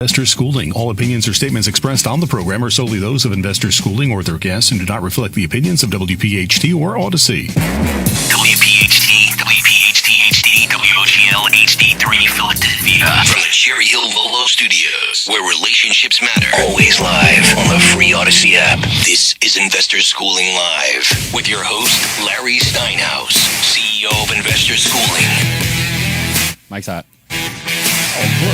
Investor Schooling. All opinions or statements expressed on the program are solely those of Investor Schooling or their guests and do not reflect the opinions of WPHT or Odyssey. WPHT, WPHT HD, WOGL HD3 Philadelphia. From the Cherry Hill Volvo Studios, where relationships matter. Always live on the free Odyssey app. This is Investor Schooling Live with your host, Larry Steinhouse, CEO of Investor Schooling. Mike's hot. All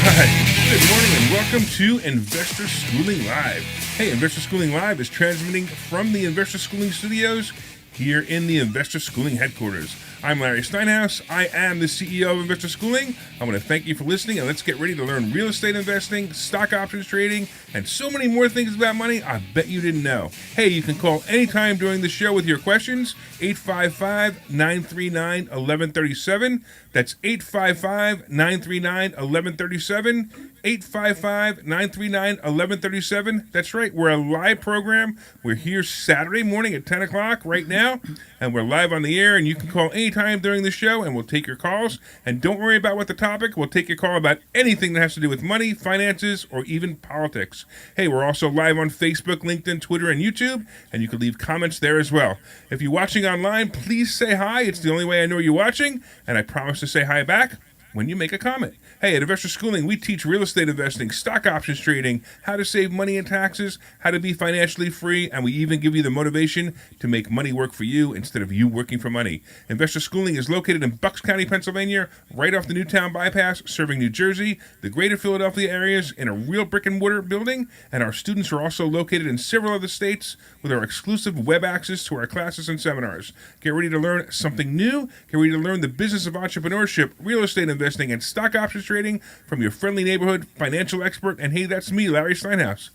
right. Good morning and welcome to Investor Schooling Live. Hey, Investor Schooling Live is transmitting from the Investor Schooling Studios here in the Investor Schooling headquarters. I'm Larry Steinhouse. I am the CEO of Investor Schooling. I want to thank you for listening, and let's get ready to learn real estate investing, stock options trading, and so many more things about money I bet you didn't know. Hey, you can call anytime during the show with your questions, 855-939-1137. That's 855-939-1137. 855-939-1137. That's right. We're a live program. We're here Saturday morning at 10 o'clock right now, and we're live on the air, and you can call anytime during the show, and we'll take your calls. And don't worry about what the topic. We'll take your call about anything that has to do with money, finances, or even politics. Hey, we're also live on Facebook, LinkedIn, Twitter, and YouTube, and you can leave comments there as well. If you're watching online, please say hi. It's the only way I know you're watching, and I promise to say hi back when you make a comment. Hey, at Investor Schooling, we teach real estate investing, stock options trading, how to save money in taxes, how to be financially free, and we even give you the motivation to make money work for you instead of you working for money. Investor Schooling is located in Bucks County, Pennsylvania, right off the Newtown Bypass, serving New Jersey, the greater Philadelphia areas in a real brick and mortar building, and our students are also located in several other states with our exclusive web access to our classes and seminars. Get ready to learn something new. Get ready to learn the business of entrepreneurship, real estate investing, and stock options trading from your friendly neighborhood financial expert. And hey, that's me, Larry Steinhouse.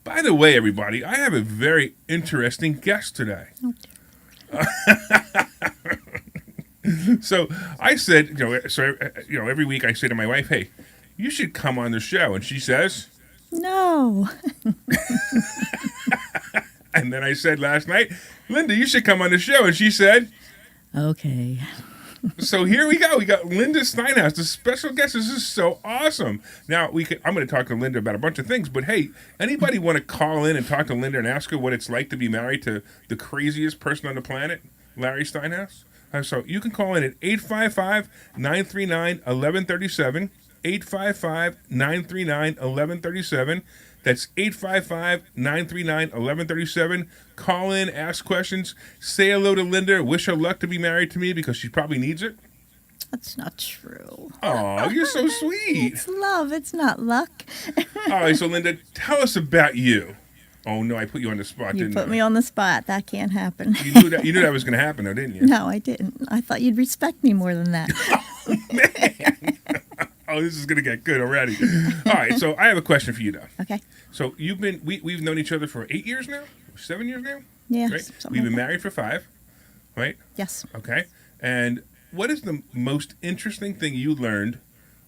By the way, everybody, I have a very interesting guest today. So I said, every week I say to my wife, hey, you should come on the show. And she says, no. And then I said last night, Linda, you should come on the show. And she said, okay. So here we go. We got Linda Steinhouse, the special guest. This is so awesome. Now, I'm going to talk to Linda about a bunch of things, but hey, anybody want to call in and talk to Linda and ask her what it's like to be married to the craziest person on the planet, Larry Steinhouse? So you can call in at 855-939-1137, 855-939-1137. That's 855-939-1137. Call in, ask questions, say hello to Linda, wish her luck to be married to me because she probably needs it. That's not true. Oh, you're so sweet. It's love. It's not luck. All right, so Linda, tell us about you. Oh, no, I put you on the spot, didn't I? You put me on the spot. That can't happen. You knew that was going to happen, though, didn't you? No, I didn't. I thought you'd respect me more than that. Oh, man. Oh, this is going to get good already. All right, so I have a question for you, though. Okay. So we've known each other for 8 years now? 7 years now? Yeah. Right? We've been married for 5, right? Yes. Okay. And what is the most interesting thing you learned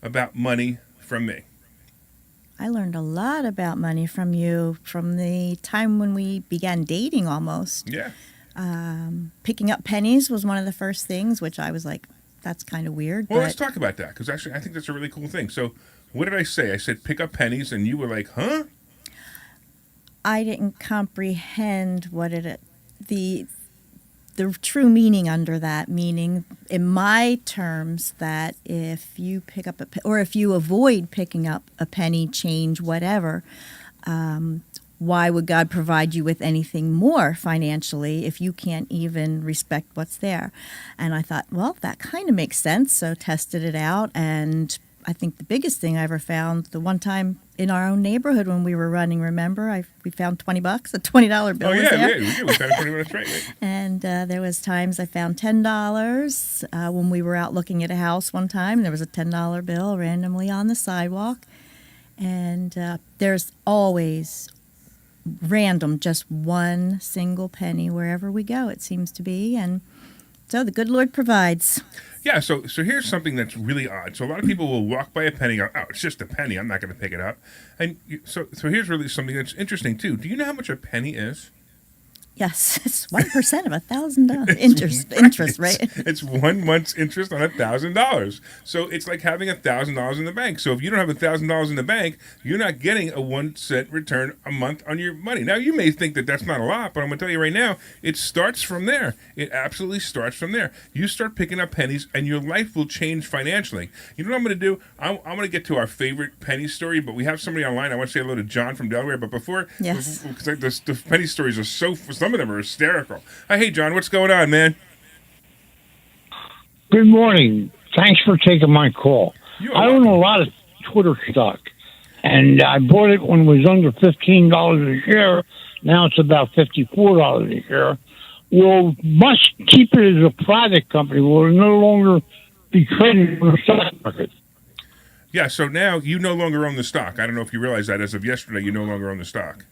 about money from me? I learned a lot about money from you from the time when we began dating almost. Yeah. Picking up pennies was one of the first things, which I was like, that's kind of weird. Well, let's talk about that because actually I think that's a really cool thing. So what did I say? I said pick up pennies and you were like, huh? I didn't comprehend what the true meaning under that, meaning in my terms that if you pick up or if you avoid picking up a penny, change, whatever, why would God provide you with anything more financially if you can't even respect what's there? And I thought, well, that kind of makes sense. So tested it out, and I think the biggest thing I ever found, the one time in our own neighborhood when we were running, remember, we found $20, a $20 bill. Oh, was yeah, there. we found $20, right. And there was times I found $10 when we were out looking at a house one time. There was a $10 bill randomly on the sidewalk. And there's always random, just one single penny wherever we go, it seems to be. And so the good Lord provides. Yeah, so here's something that's really odd. So a lot of people will walk by a penny and go, oh, it's just a penny, I'm not going to pick it up. And so here's really something that's interesting, too. Do you know how much a penny is? Yes, it's 1% of $1,000 interest, right? It's 1 month's interest on $1,000. So it's like having $1,000 in the bank. So if you don't have $1,000 in the bank, you're not getting a 1 cent return a month on your money. Now you may think that that's not a lot, but I'm going to tell you right now, it starts from there. It absolutely starts from there. You start picking up pennies, and your life will change financially. You know what I'm going to do? I'm going to get to our favorite penny story, but we have somebody online. I want to say hello to John from Delaware. But before, Yes. because the penny stories are so. Some of them are hysterical. Hey, John, what's going on, man? Good morning. Thanks for taking my call. I own a lot of Twitter stock, and I bought it when it was under $15 a share. Now it's about $54 a share. Will Musk keep it as a private company? Will it no longer be traded on the stock market? Yeah, so now you no longer own the stock. I don't know if you realize that as of yesterday, you no longer own the stock.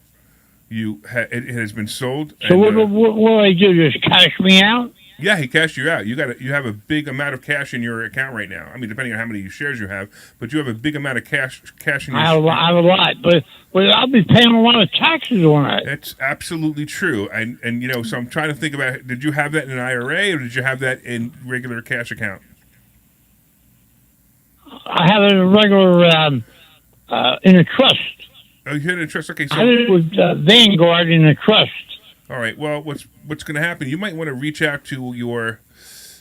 It has been sold. So what will I do? Just cash me out? Yeah, he cashed you out. You have a big amount of cash in your account right now. I mean, depending on how many shares you have, but you have a big amount of cash in your. I have a lot, but I'll be paying a lot of taxes on it. That's absolutely true, and so I'm trying to think about. Did you have that in an IRA or did you have that in regular cash account? I have it in a regular in a trust. Oh, you had it in a trust. Okay, so I had it with Vanguard in a trust. All right. Well, what's going to happen? You might want to reach out to your.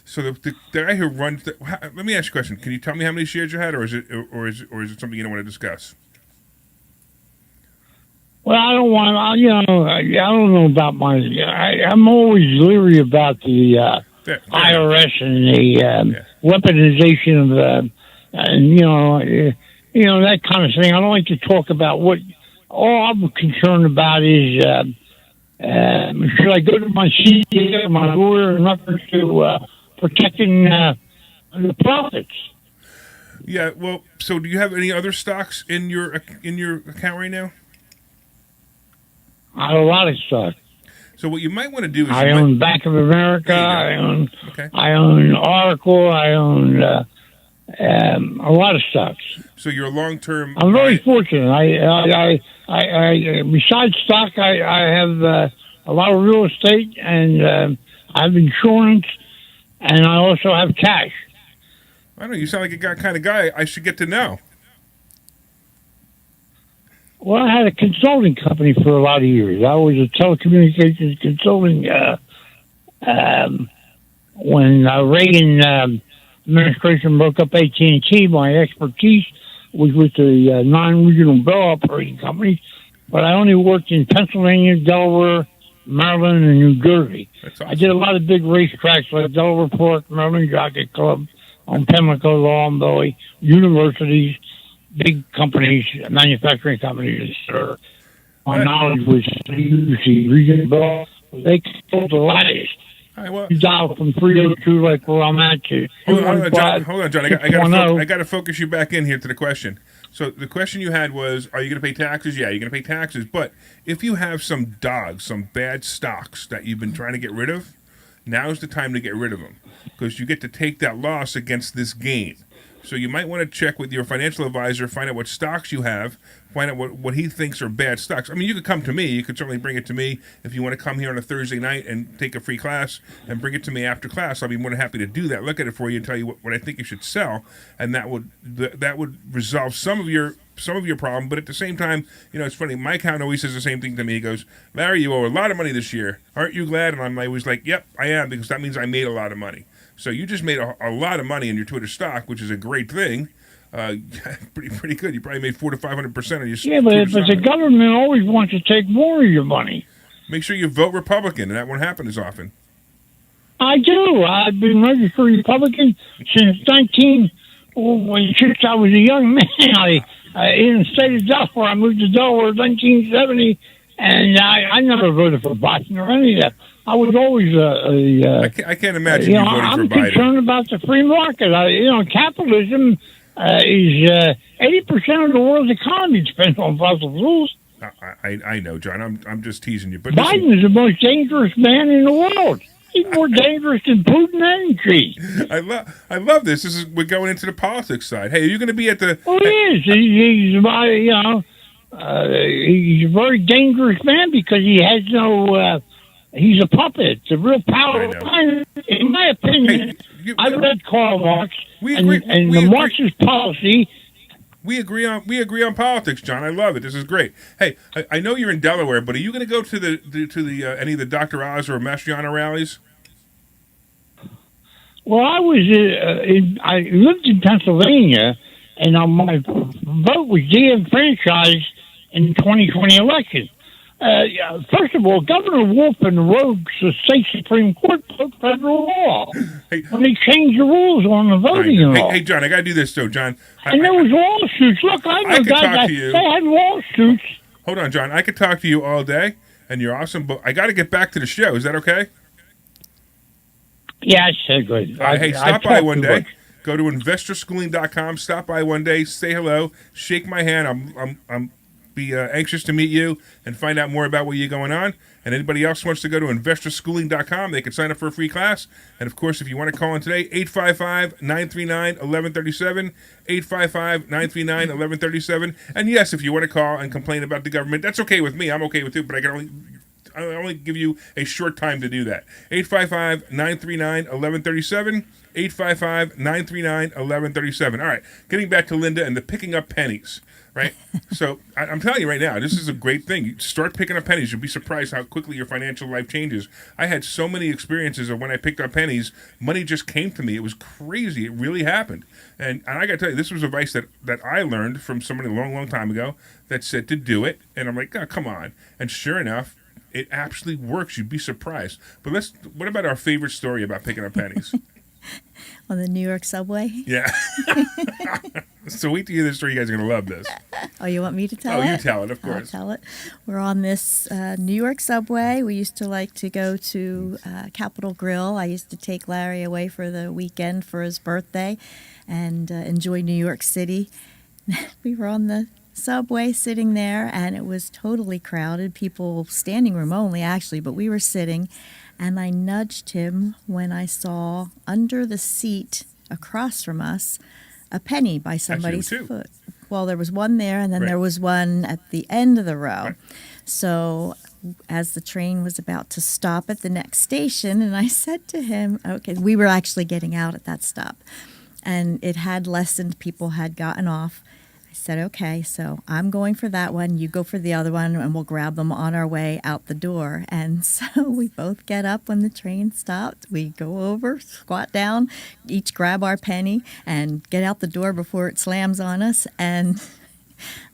So the guy who runs. Let me ask you a question. Can you tell me how many shares you had, or is it something you don't want to discuss? Well, I don't want. I don't know about my. I'm always leery about the IRS and the weaponization of that kind of thing. I don't like to talk about what. All I'm concerned about is should I go to my CPA or my lawyer in reference to protecting the profits? Yeah. Well, so do you have any other stocks in your account right now? I have a lot of stuff. So what you might want to do is I own Bank of America. I own Oracle. I own a lot of stocks. So you're a long-term. I'm very fortunate. I besides stock, I have a lot of real estate, and I have insurance, and I also have cash. I don't know. You sound like a kind of guy I should get to know. Well, I had a consulting company for a lot of years. I was a telecommunications consulting. When Reagan administration broke up AT&T, my expertise was with the non-regional bell operating companies, but I only worked in Pennsylvania, Delaware, Maryland, and New Jersey. Awesome. I did a lot of big racetracks like Delaware Park, Maryland Jockey Club, on Pimlico, Law and Bowie, universities, big companies, manufacturing companies. My knowledge was UC, regional bell. They controlled the lattice. You dial from 302 like where I'm at to. Hold on, John. I got to focus you back in here to the question. So the question you had was, are you going to pay taxes? Yeah, you're going to pay taxes. But if you have some dogs, some bad stocks that you've been trying to get rid of, now's the time to get rid of them because you get to take that loss against this gain. So you might want to check with your financial advisor, find out what stocks you have, find out what he thinks are bad stocks. I mean, you could come to me. You could certainly bring it to me if you want to come here on a Thursday night and take a free class and bring it to me after class. I'll be more than happy to do that. Look at it for you and tell you what I think you should sell, and that would resolve some of your problem. But at the same time, it's funny. My account always says the same thing to me. He goes, "Larry, you owe a lot of money this year. Aren't you glad?" And I'm always like, "Yep, I am," because that means I made a lot of money. So you just made a lot of money in your Twitter stock, which is a great thing. Pretty good. You probably made 400 to 500% on your. Yeah, but the government always wants to take more of your money. Make sure you vote Republican, and that won't happen as often. I do. I've been registered Republican since since I was a young man. In the state of Delaware, I moved to Delaware in 1970, and I never voted for Biden or any of that. I was always I can't imagine you voting for Biden. I'm concerned about the free market. Capitalism is 80% of the world's economy depends on fossil fuels. I know, John. I'm just teasing you. But Biden is the most dangerous man in the world. He's more dangerous than Putin and Xi. I love this. We're going into the politics side. Hey, are you going to be at the? Well, he is. He's a very dangerous man because he has no He's a puppet. It's a real power. In my opinion, I read Karl Marx and the Marxist policy. We agree on politics, John. I love it. This is great. Hey, I know you're in Delaware, but are you going to go to the any of the Dr. Oz or Mastriano rallies? Well, I lived in Pennsylvania, and my vote was de-enfranchised in the 2020 election. First of all, Governor Wolf and the rogues, the state Supreme Court, broke federal law when they changed the rules on the voting law. Hey, John, I got to do this, though, John. And there was lawsuits. Look, I know guys that had lawsuits. Hold on, John. I could talk to you all day, and you're awesome, but I got to get back to the show. Is that okay? Yeah, it's good. Hey, stop by one day. Go to investorschooling.com. Stop by one day. Say hello. Shake my hand. I'm be anxious to meet you and find out more about what you're going on. And anybody else wants to go to investorschooling.com, they can sign up for a free class. And, of course, if you want to call in today, 855-939-1137, 855-939-1137. And, yes, if you want to call and complain about the government, that's okay with me. I'm okay with you, but I only give you a short time to do that. 855-939-1137, 855-939-1137. All right, getting back to Linda and the picking up pennies. Right? So I'm telling you right now, this is a great thing. You start picking up pennies. You'll be surprised how quickly your financial life changes. I had so many experiences of when I picked up pennies, money just came to me. It was crazy. It really happened. And I got to tell you, this was advice that I learned from somebody a long, long time ago that said to do it. And I'm like, oh, come on. And sure enough, it actually works. You'd be surprised. But what about our favorite story about picking up pennies? On the New York subway? Yeah. So wait to hear this story. You guys are going to love this. Oh, you want me to tell it? Oh, you tell it, of course. I'll tell it. We're on this New York subway. We used to like to go to Capitol Grill. I used to take Larry away for the weekend for his birthday and enjoy New York City. We were on the subway sitting there, and it was totally crowded. People, standing room only, actually, but we were sitting. And I nudged him when I saw under the seat across from us a penny by somebody's foot. Well, there was one there, and then there was one at the end of the row. Right. So as the train was about to stop at the next station, and I said to him, okay, we were actually getting out at that stop, and it had lessened, people had gotten off. I said, okay, so I'm going for that one, you go for the other one, and we'll grab them on our way out the door. And so we both get up when the train stopped. We go over, squat down, each grab our penny, and get out the door before it slams on us. And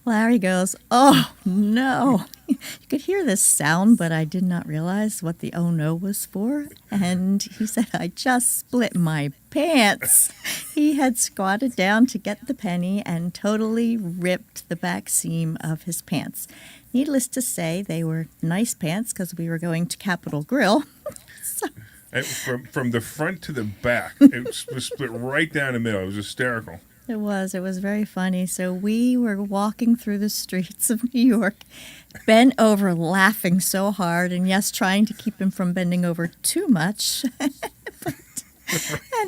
Larry goes, oh, no. You could hear this sound, but I did not realize what the oh no was for. And he said, I just split my pants. He had squatted down to get the penny and totally ripped the back seam of his pants. Needless to say, they were nice pants because we were going to Capitol Grill. So. From the front to the back, it was split right down the middle. It was hysterical. It was very funny. So we were walking through the streets of New York, bent over, laughing so hard, and yes, trying to keep him from bending over too much, and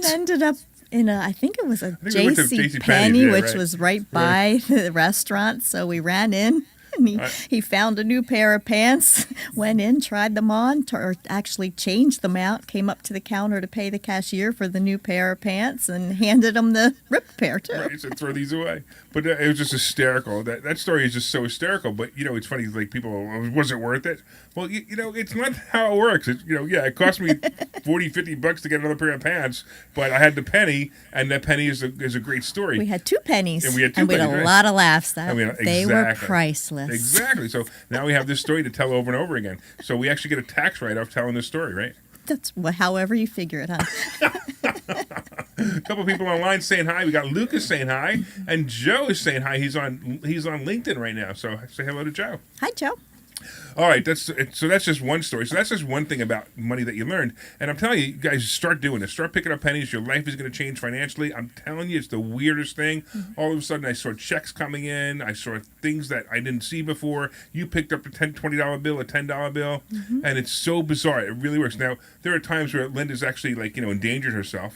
ended up in I think it was a J.C. Penney, which was right by the restaurant. So we ran in. And he found a new pair of pants, went in, tried them on, or actually changed them out, came up to the counter to pay the cashier for the new pair of pants, and handed him the ripped pair, too. Right, he said, throw these away. But it was just hysterical. That story is just so hysterical. But, it's funny, like, people, was it worth it? Well, it's not how it works. It cost me $40-$50 to get another pair of pants, but I had the penny, and that penny is a great story. We had 2 pennies. And we had a lot of laughs. They were priceless. Exactly. So now we have this story to tell over and over again. So we actually get a tax write-off telling this story, right? That's however you figure it, huh? A couple people online saying hi. We got Lucas saying hi, and Joe is saying hi. He's on LinkedIn right now. So say hello to Joe. Hi, Joe. All right, that's just one story. So that's just one thing about money that you learned. And I'm telling you guys, start doing this. Start picking up pennies. Your life is going to change financially. I'm telling you, it's the weirdest thing. Mm-hmm. All of a sudden, I saw checks coming in. I saw things that I didn't see before. You picked up a $20 bill, a $10 bill, mm-hmm. and it's so bizarre. It really works. Now, there are times where Linda's actually, endangered herself.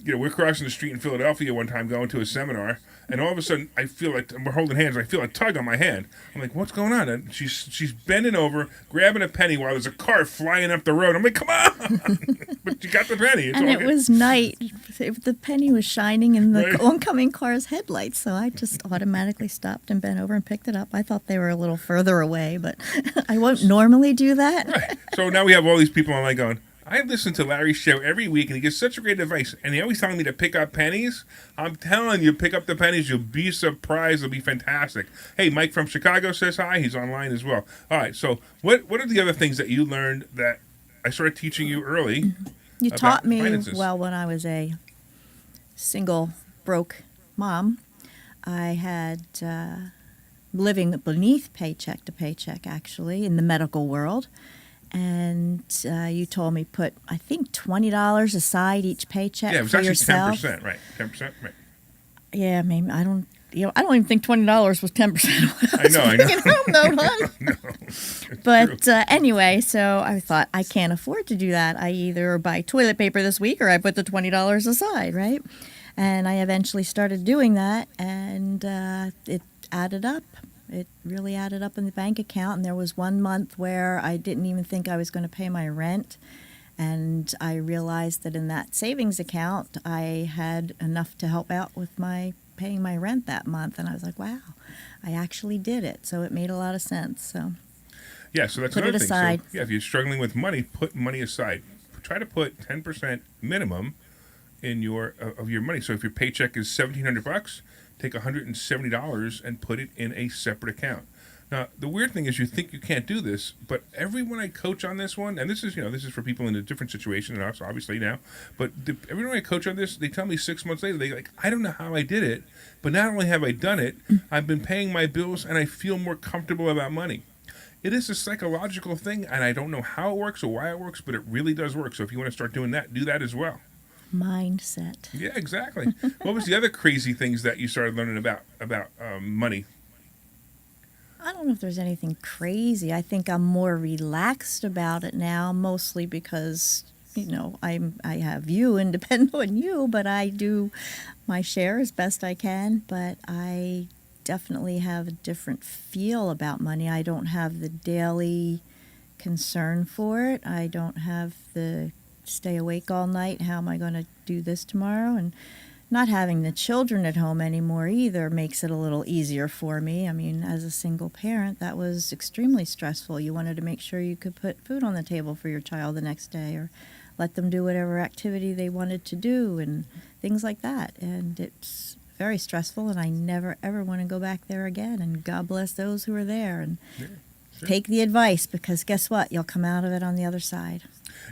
we're crossing the street in Philadelphia one time going to a seminar, and all of a sudden I feel like we're holding hands. I feel a tug on my hand. I'm like, what's going on? And she's bending over, grabbing a penny while there's a car flying up the road. I'm like, come on! But you got the penny. It's and all it good. was night. The penny was shining in the Right. oncoming car's headlights, so I just automatically stopped and bent over and picked it up. I thought they were a little further away, but I won't normally do that. Right. So now we have all these people online going, I listen to Larry's show every week, and he gives such great advice. And he's always telling me to pick up pennies. I'm telling you, pick up the pennies. You'll be surprised. It'll be fantastic. Hey, Mike from Chicago says hi. He's online as well. All right. So what are the other things that you learned that I started teaching you early? You about taught me finances? well when I was a single, broke mom. I had living beneath paycheck to paycheck, actually, in the medical world. And you told me put, I think, $20 aside each paycheck Yeah, it was for actually yourself. 10%, right? 10%, right? Yeah, maybe I don't even think $20 was 10%. I know. But anyway, so I thought I can't afford to do that. I either buy toilet paper this week or I put the $20 aside, right? And I eventually started doing that, and it added up. It really added up in the bank account, and there was one month where I didn't even think I was going to pay my rent, and I realized that in that savings account I had enough to help out with my paying my rent that month, and I was like, wow, I actually did it. So it made a lot of sense. So Yeah, so that's Put another it thing. aside. So, yeah, if you're struggling with money, put money aside. Try to put 10% minimum in your of your money. So if your paycheck is $1,700, take $170 and put it in a separate account. Now, the weird thing is you think you can't do this, but everyone I coach on this one, and this is for people in a different situation than us, obviously now, but everyone I coach on this, they tell me 6 months later, they like, I don't know how I did it, but not only have I done it, I've been paying my bills and I feel more comfortable about money. It is a psychological thing, and I don't know how it works or why it works, but it really does work. So if you want to start doing that, do that as well. mindset. Yeah, exactly. What was the other crazy things that you started learning about money? I don't know if there's anything crazy. I think I'm more relaxed about it now, mostly because, I have you and depend on you, but I do my share as best I can. But I definitely have a different feel about money. I don't have the daily concern for it. I don't have the stay awake all night. How am I going to do this tomorrow? And not having the children at home anymore either makes it a little easier for me. I mean, as a single parent, that was extremely stressful. You wanted to make sure you could put food on the table for your child the next day, or let them do whatever activity they wanted to do, and things like that. And it's very stressful, and I never, ever want to go back there again. And God bless those who are there, and take the advice, because guess what? You'll come out of it on the other side.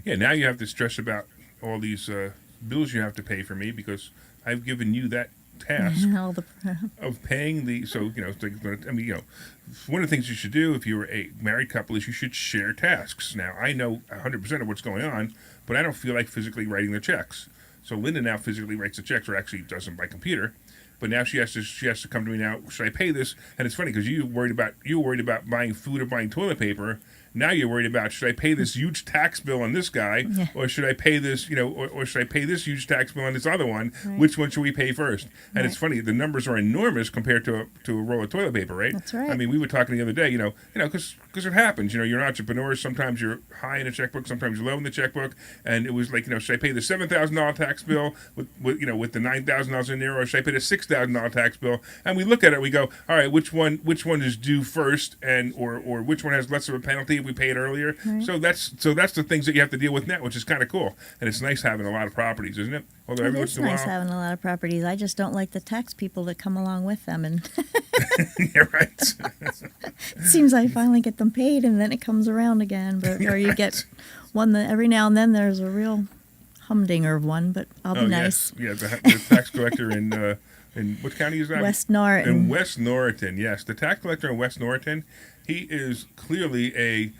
Yeah, now you have to stress about all these bills you have to pay for me because I've given you that task All the- of paying the. So it's like, one of the things you should do if you were a married couple is you should share tasks. Now I know 100% of what's going on, but I don't feel like physically writing the checks. So Linda now physically writes the checks, or actually does them by computer. But now she has to come to me now. Should I pay this? And it's funny because you were worried about buying food or buying toilet paper. Now you're worried about, should I pay this huge tax bill on this guy, Yeah. or should I pay this, or should I pay this huge tax bill on this other one? Right. Which one should we pay first? And Right. it's funny, the numbers are enormous compared to a roll of toilet paper, right? That's right. I mean, we were talking the other day, because it happens. You're an entrepreneur. Sometimes you're high in the checkbook, sometimes you're low in the checkbook, and it was like, should I pay the $7,000 tax bill with the $9,000 in there, or should I pay the $6,000 tax bill? And we look at it, we go, all right, which one is due first, and or which one has less of a penalty if we pay it earlier? Right. So that's the things that you have to deal with now, which is kind of cool, and it's nice having a lot of properties, isn't it? Although every It once is in a nice while, having a lot of properties. I just don't like the tax people that come along with them. And yeah, right. it seems I finally get them paid, and then it comes around again. But or you get one that every now and then there's a real humdinger of one. But I'll be nice. Yes. Yeah, the tax collector in what county is that? West Norriton. In West Norriton, yes. The tax collector in West Norriton, he is clearly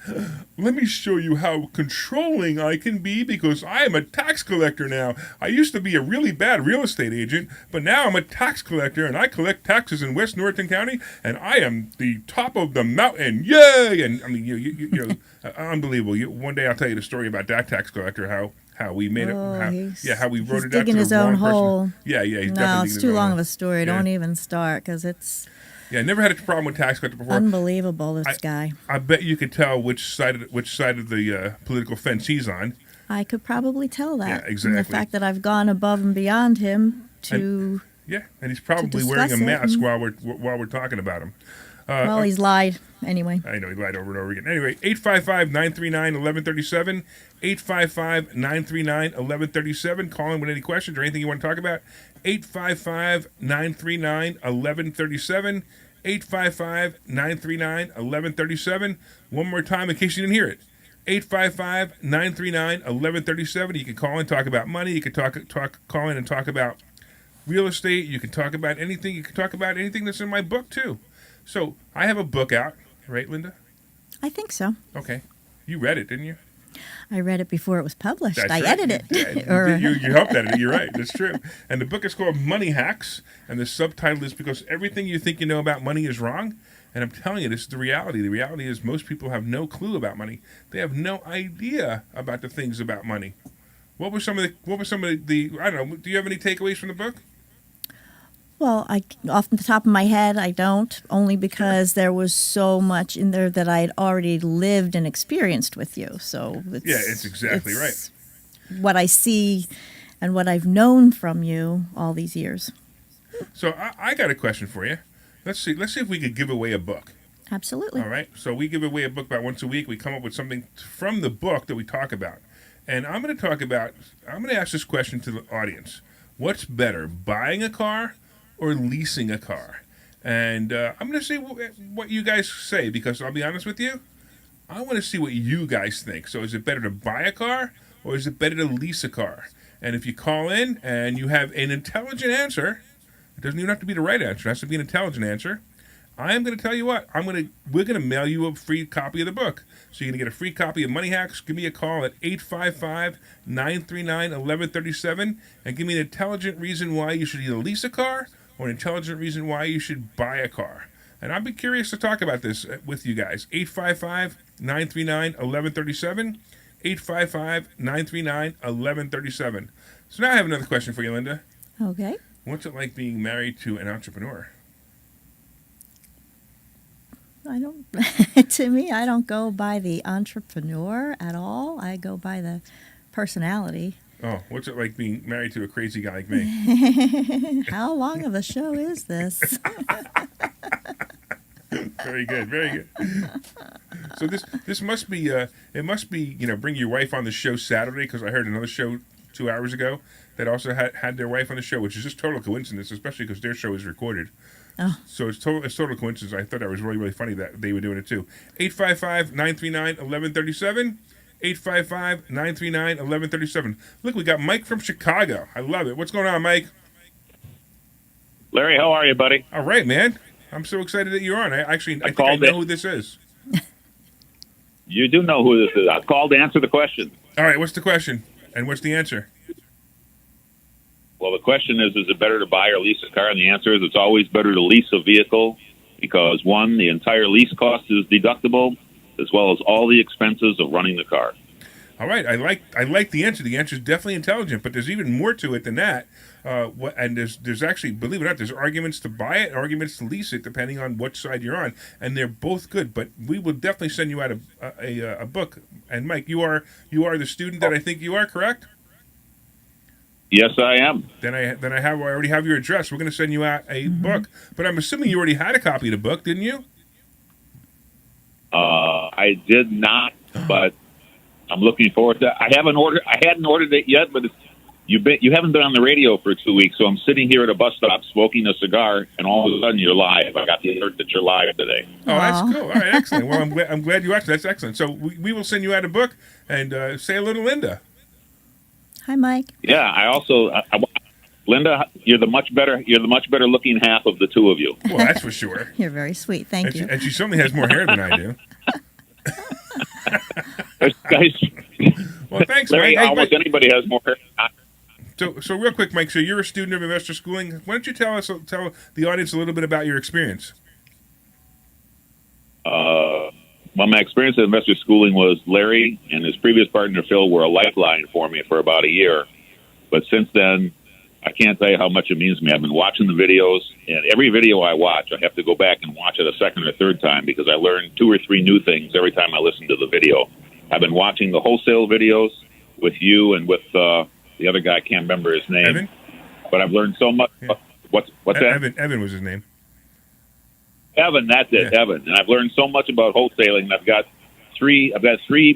let me show you how controlling I can be because I am a tax collector now. I used to be a really bad real estate agent, but now I'm a tax collector, and I collect taxes in West Norriton County, and I am the top of the mountain. Yay! And I mean, unbelievable. One day I'll tell you the story about that tax collector, how how we made how we wrote he's it out to digging the his own wrong person. hole. Yeah, he's No, definitely it's digging too his long own of a story. Yeah. Don't even start because it's Yeah, I never had a problem with tax collector before. unbelievable. This guy. I bet you could tell which side of the political fence he's on. I could probably tell that. Yeah, And exactly. the fact that I've gone above and beyond him to. Yeah, and he's probably wearing a discuss it. mask while we're talking about him. Well, he's lied anyway. I know he lied over and over again. Anyway, 855-939-1137, 855-939-1137. Call in with any questions or anything you want to talk about. 855-939-1137, 855-939-1137. One more time in case you didn't hear it. 855-939-1137. You can call in, talk about money. You can call in and talk about real estate. You can talk about anything. You can talk about anything that's in my book too. So I have a book out, right, Linda? I think so. Okay. You read it, didn't you? I read it before it was published. That's I right. edited it. You helped edit it. You're right. That's true. And the book is called Money Hacks, and the subtitle is Because Everything You Think You Know About Money is Wrong. And I'm telling you, this is the reality. The reality is most people have no clue about money. They have no idea about the things about money. What were some of the I don't know, do you have any takeaways from the book? Well, off the top of my head, I don't, only because there was so much in there that I had already lived and experienced with you. So it's exactly right. What I see and what I've known from you all these years. So I got a question for you. Let's see if we could give away a book. Absolutely. All right. So we give away a book about once a week. We come up with something from the book that we talk about. And I'm going to ask this question to the audience. What's better, buying a car or leasing a car? And I'm going to see what you guys say, because I'll be honest with you, I want to see what you guys think. So is it better to buy a car or is it better to lease a car? And if you call in and you have an intelligent answer, it doesn't even have to be the right answer. It has to be an intelligent answer. I am going to tell you what. We're going to mail you a free copy of the book. So you're going to get a free copy of Money Hacks. Give me a call at 855-939-1137 and give me an intelligent reason why you should either lease a car or an intelligent reason why you should buy a car. And I'd be curious to talk about this with you guys. 855-939-1137, 855-939-1137. So now I have another question for you, Linda. Okay. What's it like being married to an entrepreneur? To me, I don't go by the entrepreneur at all. I go by the personality. Oh, what's it like being married to a crazy guy like me? How long of a show is this? Very good, very good. So this must be bring your wife on the show Saturday, because I heard another show 2 hours ago that also had their wife on the show, which is just total coincidence, especially because their show is recorded. Oh. So it's total coincidence. I thought that was really, really funny that they were doing it too. 855-939-1137. 855-939-1137. Look, we got Mike from Chicago. I love it. What's going on, Mike? Larry, how are you, buddy? All right, man. I'm so excited that you're on. I think I know who this is. You do know who this is. I called to answer the question. All right, what's the question? And what's the answer? Well, the question is it better to buy or lease a car? And the answer is it's always better to lease a vehicle because, one, the entire lease cost is deductible, as well as all the expenses of running the car. All right, I like the answer. The answer is definitely intelligent, but there's even more to it than that. And there's actually, believe it or not, there's arguments to buy it, arguments to lease it, depending on what side you're on, and they're both good. But we will definitely send you out a book. And Mike, you are the student that I think you are, correct? Yes, I am. Then I already have your address. We're going to send you out a book. But I'm assuming you already had a copy of the book, didn't you? I did not, but I'm looking forward to it. I hadn't ordered it yet, but you haven't been on the radio for 2 weeks, so I'm sitting here at a bus stop smoking a cigar, and all of a sudden you're live. I got the alert that you're live today. Oh, that's cool. All right, excellent. Well, I'm glad you watched. That's excellent. So we will send you out a book, and say hello to Linda. Hi, Mike. Yeah, I also, Linda, you're the much better looking half of the two of you. Well, that's for sure. You're very sweet. Thank you. And she certainly has more hair than I do. Guys, well, thanks, Larry, Mike. almost anybody has more hair. So real quick, Mike. So you're a student of investor schooling. Why don't you tell the audience a little bit about your experience? Well, my experience at investor schooling was Larry and his previous partner Phil were a lifeline for me for about a year. But since then, I can't tell you how much it means to me. I've been watching the videos, and every video I watch, I have to go back and watch it a second or third time because I learn 2 or 3 new things every time I listen to the video. I've been watching the wholesale videos with you and with the other guy. I can't remember his name. Evan? But I've learned so much. Yeah. What's that? Evan was his name. Evan, that's it, Yeah. Evan. And I've learned so much about wholesaling. And I've got three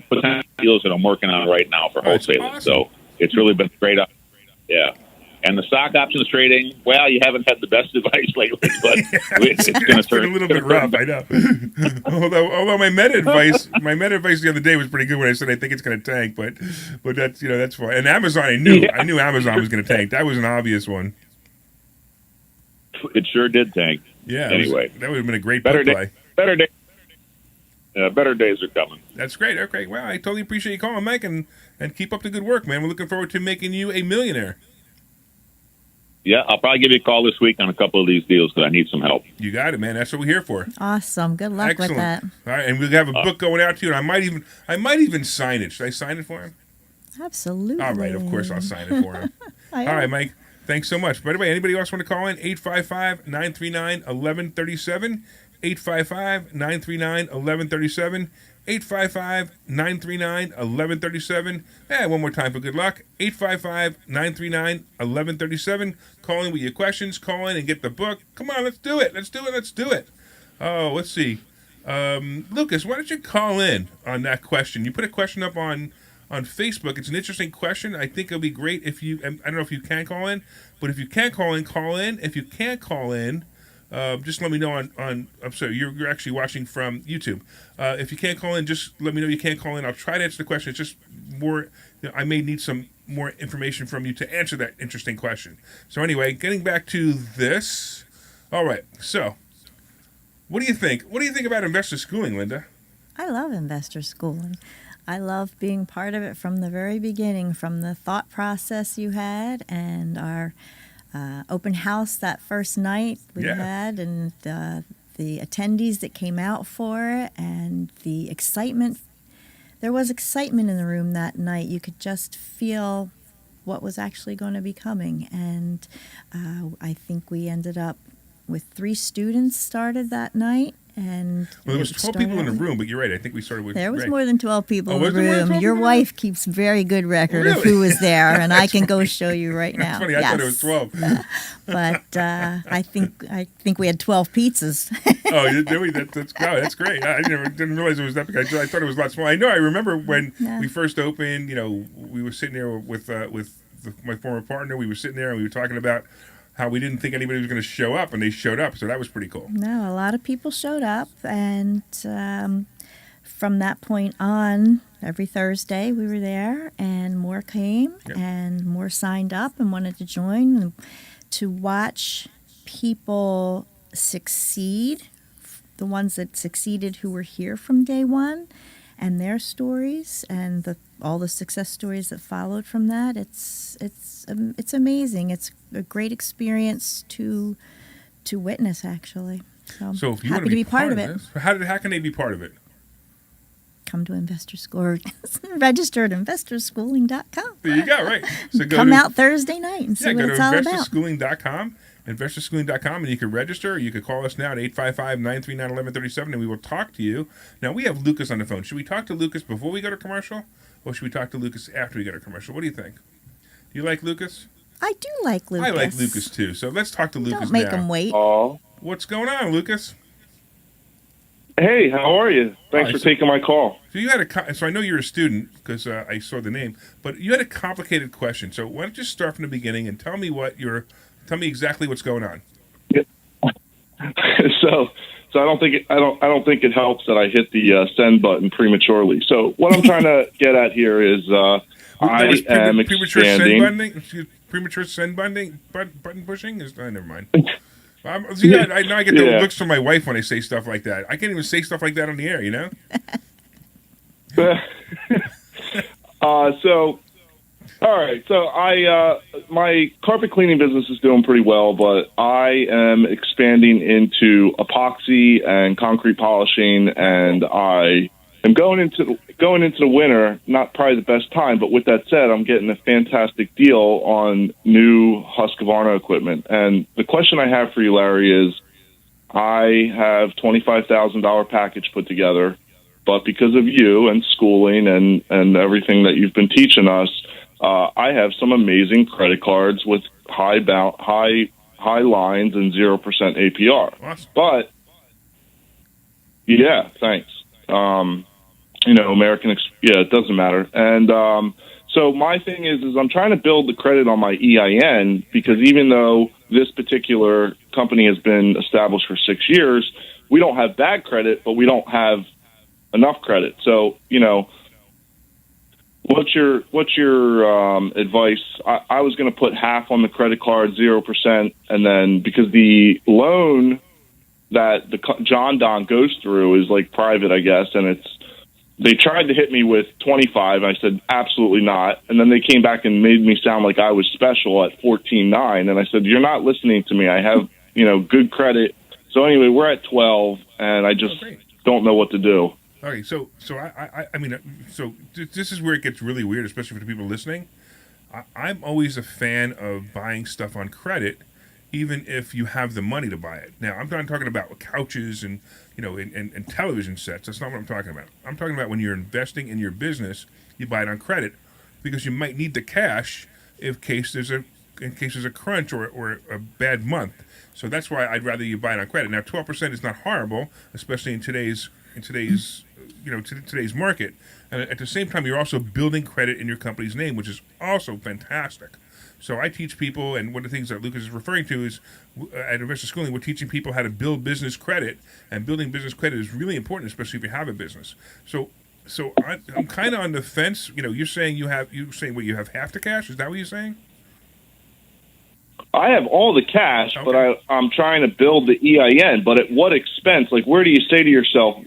potential deals that I'm working on right now for that's wholesaling. awesome. So it's really been great. Yeah. And the stock options trading, well, you haven't had the best advice lately, but it's going to It's been turn a little bit rough, I know. although my meta advice the other day was pretty good when I said I think it's going to tank, but that's that's fine. And Amazon, I knew Amazon was going to tank. That was an obvious one. It sure did tank. Yeah. Anyway, that would have been a great better play. Better days are coming. That's great. Okay. Well, I totally appreciate you calling, Mike, and keep up the good work, man. We're looking forward to making you a millionaire. Yeah, I'll probably give you a call this week on a couple of these deals because I need some help. You got it, man. That's what we're here for. Awesome. Good luck Excellent. with that. All right, and we'll have a book going out to you, and I might even sign it. Should I sign it for him? Absolutely. All right, of course I'll sign it for him. All right, Mike. Thanks so much. By the way, anybody else want to call in? 855-939-1137. 855-939-1137. 855-939-1137. One more time for good luck. 855-939-1137. Call in with your questions. Call in and get the book. Come on, let's do it. Let's do it. Oh, let's see. Lucas, why don't you call in on that question? You put a question up on Facebook. It's an interesting question. I think it'll be great if you, I don't know if you can call in, but if you can call in, call in. If you can't call in, just let me know on I'm sorry, you're actually watching from YouTube. If you can't call in, just let me know you can't call in. I'll try to answer the question. It's just more, I may need some more information from you to answer that interesting question. So anyway, getting back to this. All right, so what do you think? What do you think about investor schooling, Linda? I love investor schooling. I love being part of it from the very beginning, from the thought process you had and our open house that first night we had, and the attendees that came out for it, and the excitement. There was excitement in the room that night. You could just feel what was actually going to be coming. And I think we ended up with 3 students started that night. And well, there was 12 people in the room, but you're right. I think we started with there was Ray. more than 12 people in the was there more than room. 12 Your people? wife keeps very good record of who was there, and I can go show you right now. That's funny. I thought it was 12. But I think we had 12 pizzas. That's great. I didn't realize it was that big. I thought it was a lot smaller. I know. I remember when we first opened. We were sitting there with my former partner. We were sitting there and we were talking about how we didn't think anybody was going to show up, and they showed up. So that was pretty cool. No, a lot of people showed up, and from that point on, every Thursday we were there, and more came, and more signed up and wanted to join, and to watch people succeed, the ones that succeeded who were here from day one, and their stories, and all the success stories that followed from that. It's amazing. It's a great experience to witness, actually. So if you happy want to be part of it. this, how can they be part of it? Come to Investor School or register at investorschooling.com. There you go. Right. So Come out Thursday night and see what it's all about. investorschooling.com. investorschooling.com, and you can register, or you can call us now at 855-939-1137, and we will talk to you. Now, we have Lucas on the phone. Should we talk to Lucas before we go to commercial, or should we talk to Lucas after we go to commercial? What do you think? Do you like Lucas? I do like Lucas. I like Lucas, too. So let's talk to Lucas Don't make now. him wait. What's going on, Lucas? Hey, how are you? Thanks for taking my call. So you had so I know you're a student because I saw the name, but you had a complicated question. So why don't you start from the beginning and tell me exactly what's going on. Yeah. So I don't think it helps that I hit the send button prematurely. So what I'm trying to get at here is I am expanding. Premature send button pushing is never mind. I know I get the looks from my wife when I say stuff like that. I can't even say stuff like that on the air, So All right. So my carpet cleaning business is doing pretty well, but I am expanding into epoxy and concrete polishing, and I am going into the winter. Not probably the best time, but with that said, I'm getting a fantastic deal on new Husqvarna equipment. And the question I have for you, Larry, is I have $25,000 package put together, but because of you and schooling and everything that you've been teaching us, I have some amazing credit cards with high lines and 0% APR. Awesome. But yeah, thanks. It doesn't matter. And so my thing is I'm trying to build the credit on my EIN, because even though this particular company has been established for 6 years, we don't have bad credit, but we don't have enough credit. So, what's your advice? I was going to put half on the credit card, 0%, and then because the loan that the John Don goes through is like private, I guess, and they tried to hit me with 25. I said absolutely not, and then they came back and made me sound like I was special at 14.9, and I said you're not listening to me. I have good credit. So anyway, we're at 12, and I just don't know what to do. Okay, so this is where it gets really weird, especially for the people listening. I'm always a fan of buying stuff on credit, even if you have the money to buy it. Now, I'm not talking about couches and and television sets. That's not what I'm talking about. I'm talking about when you're investing in your business, you buy it on credit because you might need the cash in case there's a crunch or a bad month. So that's why I'd rather you buy it on credit. Now, 12% is not horrible, especially in today's market. And at the same time, you're also building credit in your company's name, which is also fantastic. So I teach people, and one of the things that Lucas is referring to is at Investor Schooling, we're teaching people how to build business credit, and building business credit is really important, especially if you have a business. So I'm kind of on the fence. You're saying you have half the cash. Is that what you're saying? I have all the cash, okay, but I'm trying to build the EIN. But at what expense? Like, where do you say to yourself,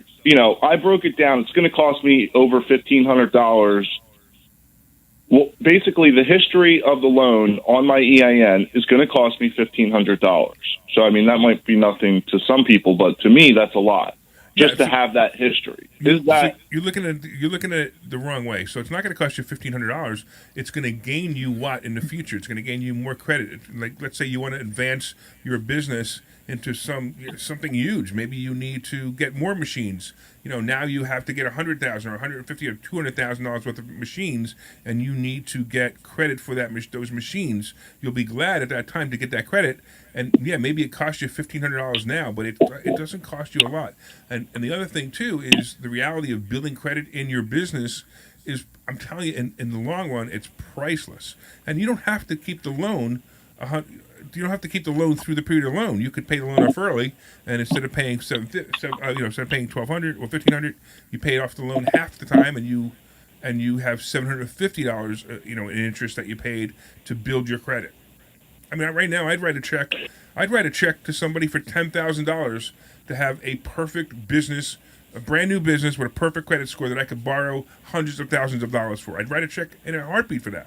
I broke it down. It's going to cost me over $1,500. Well, basically, the history of the loan on my EIN is going to cost me $1,500. So, I mean, that might be nothing to some people, but to me, that's a lot. Just to have that history. You're looking at it the wrong way. So it's not going to cost you $1,500. It's going to gain you what in the future? It's going to gain you more credit. Like, let's say you want to advance your business into something huge. Maybe you need to get more machines. Now you have to get $100,000 or $150,000 or $200,000 worth of machines, and you need to get credit for those machines. You'll be glad at that time to get that credit. And yeah, maybe it costs you $1,500 now, but it doesn't cost you a lot. And the other thing too is the reality of building credit in your business is, I'm telling you, in the long run, it's priceless. And you don't have to keep the loan. You don't have to keep the loan through the period of the loan. You could pay the loan off early, and instead of paying instead of paying $1,200 or $1,500, you pay off the loan half the time, and you have $750 in interest that you paid to build your credit. I mean, right now, I'd write a check to somebody for $10,000 to have a perfect business, a brand new business with a perfect credit score that I could borrow hundreds of thousands of dollars for. I'd write a check in a heartbeat for that.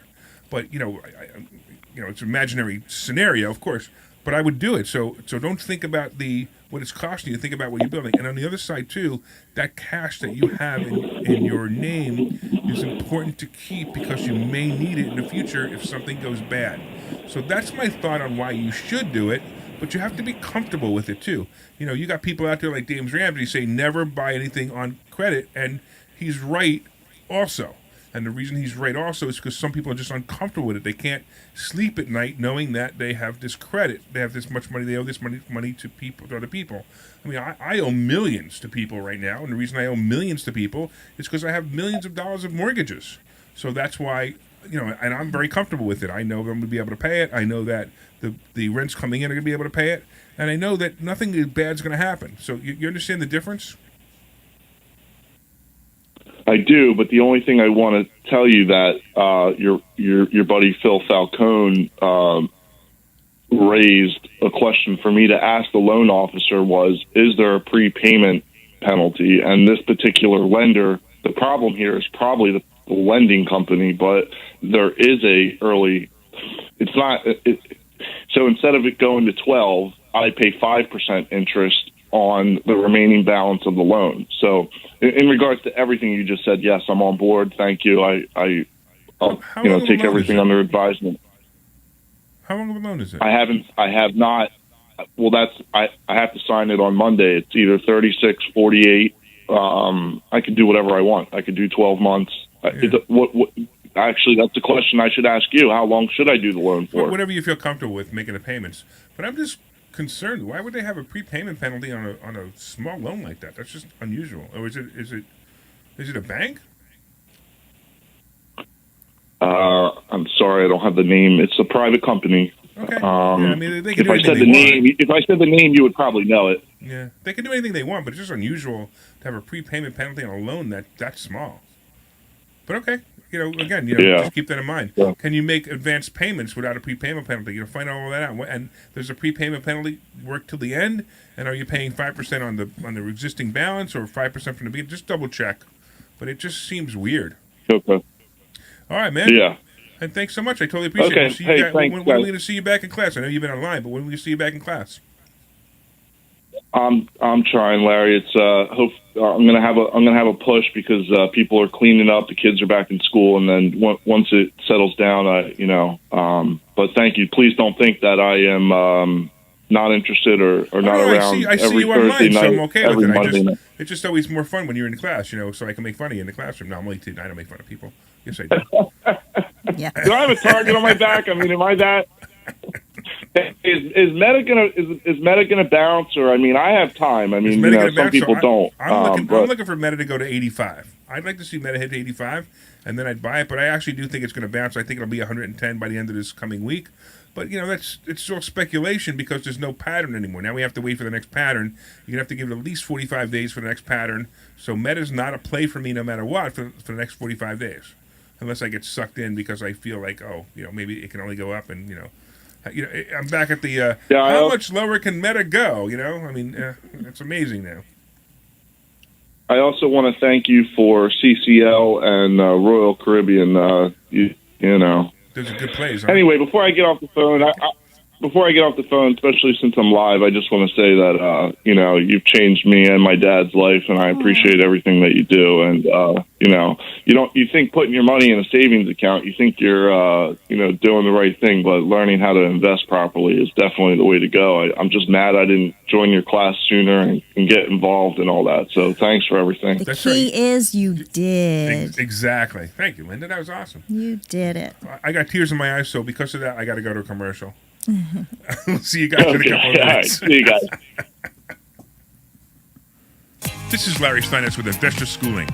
But it's an imaginary scenario, of course, but I would do it. So don't think about what it's costing you. Think about what you're building. And on the other side too, that cash that you have in your name is important to keep because you may need it in the future if something goes bad. So that's my thought on why you should do it, but you have to be comfortable with it too. You got people out there like James Ramsey say never buy anything on credit, and he's right also. And the reason he's right also is because some people are just uncomfortable with it. They can't sleep at night knowing that they have this credit. They have this much money. They owe this money to other people. I mean, I owe millions to people right now. And the reason I owe millions to people is because I have millions of dollars of mortgages. So that's why, and I'm very comfortable with it. I know I'm going to be able to pay it. I know that the rents coming in are going to be able to pay it. And I know that nothing bad is going to happen. So you understand the difference? I do, but the only thing I want to tell you that your buddy Phil Falcone raised a question for me to ask the loan officer was, is there a prepayment penalty? And this particular lender, the problem here is probably lending company, but there is a early. It's not. So instead of it going to 12, I pay 5% interest on the remaining balance of the loan. So in regards to everything you just said, yes, I'm on board. Thank you. I'll take everything under advisement. How long of a loan is it? I have not. Well, I have to sign it on Monday. It's either 36, 48. I can do whatever I want. I could do 12 months. Actually, that's the question I should ask you. How long should I do the loan for? Whatever you feel comfortable with making the payments. But I'm just concerned. Why would they have a prepayment penalty on a small loan like that? That's just unusual. Or is it a bank? I'm sorry, I don't have the name. It's a private company. Okay. I mean, they can do if I said the name, you would probably know it. Yeah, they can do anything they want, but it's just unusual to have a prepayment penalty on a loan that small. But okay, just keep that in mind. Yeah. Can you make advanced payments without a prepayment penalty? Find all of that out. And there's a prepayment penalty work till the end. And are you paying 5% on the existing balance or 5% from the beginning? Just double check. But it just seems weird. Okay. All right, man. Yeah. And thanks so much. I totally appreciate it. Thanks, when are we going to see you back in class? I know you've been online, but when are we going to see you back in class? I'm trying, Larry. It's I'm gonna have a push because people are cleaning up. The kids are back in school, and then once it settles down, But thank you. Please don't think that I am not interested or not around. I see every you Thursday online, night, so I'm okay every with it. Monday night. It's just always more fun when you're in class, so I can make fun of you in the classroom. No, I'm only kidding. I don't make fun of people. Yes, I do. Yeah. Do I have a target on my back? I mean, am I that? Is Meta gonna bounce? Or I have time. I mean, some people don't. I'm looking for Meta to go to 85. I'd like to see Meta hit 85, and then I'd buy it. But I actually do think it's going to bounce. I think it'll be 110 by the end of this coming week. But it's still speculation because there's no pattern anymore. Now we have to wait for the next pattern. You're gonna have to give it at least 45 days for the next pattern. So Meta's not a play for me no matter what for the next 45 days, unless I get sucked in because I feel like maybe it can only go up and I'm back at the how much lower can Meta go? It's amazing now. I also want to thank you for CCL and Royal Caribbean. There's a good plays. Huh? Anyway, before I get off the phone, especially since I'm live, I just want to say that you've changed me and my dad's life, and I appreciate everything that you do. And you think putting your money in a savings account, you think you're doing the right thing, but learning how to invest properly is definitely the way to go. I'm just mad I didn't join your class sooner and get involved and all that. So thanks for everything. The key is you did. Exactly. Thank you, Linda. That was awesome. You did it. I got tears in my eyes, so because of that, I got to go to a commercial. We'll see you guys in a couple of minutes. All right. See you guys. This is Larry Steinhouse with Investor Schooling.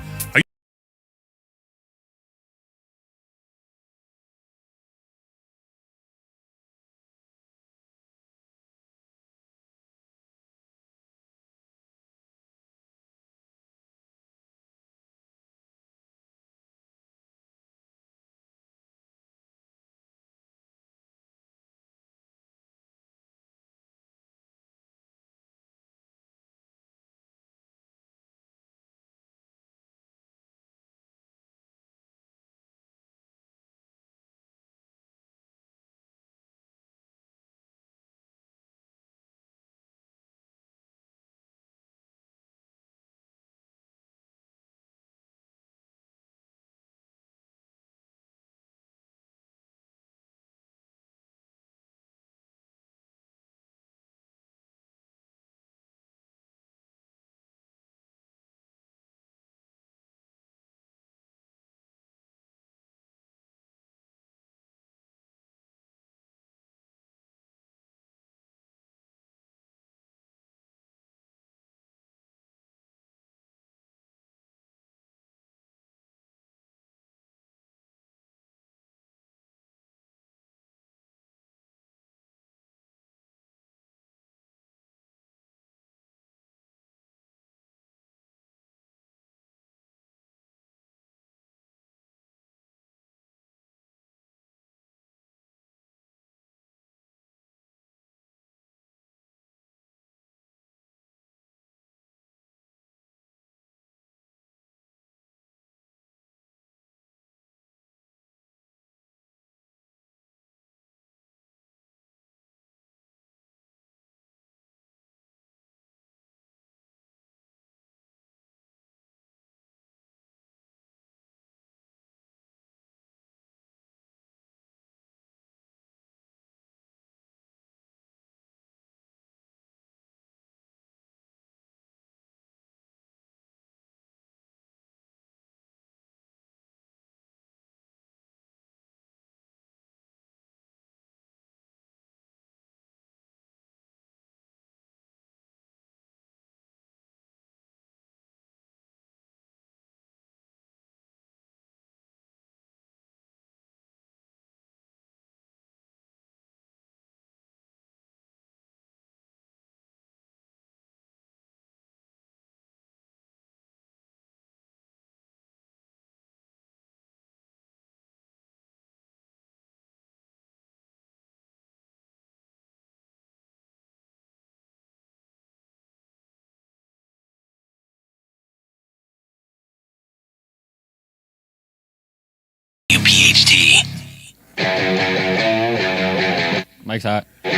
Mike's hot. All